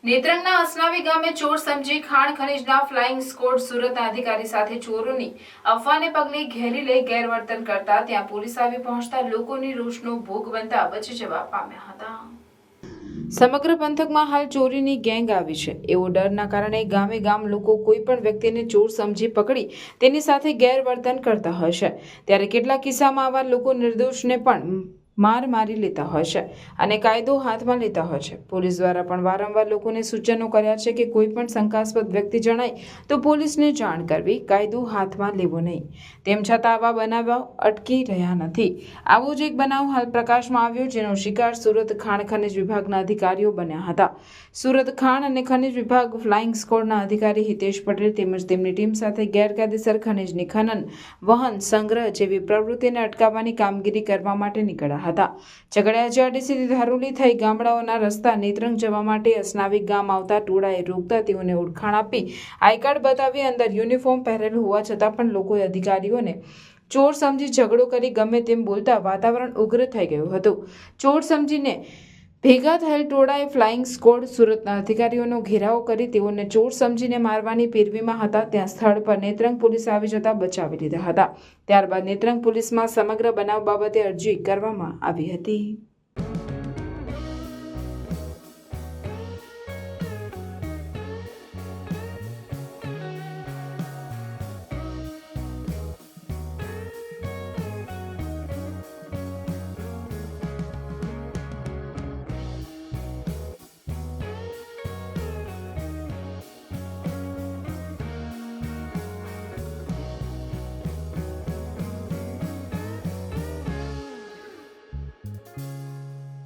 નેત્રંગના અસનાવી ગામે ચોર સમજી ખાણ ખનીજના ફ્લાઇંગ સ્કોડ સુરતના અધિકારી સાથે ચોરોની અફવાને પગલે ઘેરી લઈ ગેરવર્તન કરતા ત્યાં પોલીસ આવી પહોંચતા લોકોની રોષનો ભોગ બનતા બચી જવા પામ્યા હતા। સમગ્ર પંથકમાં હાલ ચોરીની ગેંગ આવી છે એવો ડરના કારણે ગામે ગામ લોકો કોઈ પણ વ્યક્તિને ચોર સમજી પકડી તેની સાથે ગેરવર્તન કરતા હોય છે, ત્યારે કેટલાક કિસ્સામાં આવા લોકો નિર્દોષને પણ માર મારી લેતા હોય છે અને કાયદો હાથમાં લેતા હોય છે। પોલીસ દ્વારા પણ વારંવાર લોકોને સૂચનો કર્યા છે કે કોઈ પણ શંકાસ્પદ વ્યક્તિ જણાય તો પોલીસને જાણ કરવી, કાયદો હાથમાં લેવો નહીં। તેમ છતાં આવા બનાવો અટકી રહ્યા નથી। આવો જ એક બનાવ હાલ પ્રકાશમાં આવ્યો, જેનો શિકાર સુરત ખાણ ખનિજ વિભાગના અધિકારીઓ બન્યા હતા। સુરત ખાણ અને ખનિજ વિભાગ ફ્લાઇંગ સ્કોડના અધિકારી હિતેશ પટેલ તેમજ તેમની ટીમ સાથે ગેરકાયદેસર ખનિજની ખનન, વહન, સંગ્રહ જેવી પ્રવૃત્તિને અટકાવવાની કામગીરી કરવા માટે નીકળ્યા હતા। ઝઘડિયા જીઆરડીસીથી ધારોલી થઈ ગામડાઓના રસ્તા નેત્રંગ જવા માટે અસનાવી ગામ આવતા ટોળાએ રોકતા તેઓને ઓળખાણ આપી આઈ કાર્ડ બતાવી અંદર યુનિફોર્મ પહેરેલું હોવા છતાં પણ લોકોએ અધિકારીઓને ચોર સમજી ઝઘડો કરી ગમે તેમ બોલતા વાતાવરણ ઉગ્ર થઈ ગયું હતું। ચોર સમજીને ભેગા થયેલ ટોળાએ ફ્લાઇંગ સ્કોડ સુરતના અધિકારીઓનો ઘેરાવ કરી તેઓને ચોર સમજીને મારવાની પેરવીમાં હતા। ત્યાં સ્થળ પર નેત્રંગ પોલીસ આવી જતા બચાવી લીધા હતા। ત્યારબાદ નેત્રંગ પોલીસમાં સમગ્ર બનાવ બાબતે અરજી કરવામાં આવી હતી।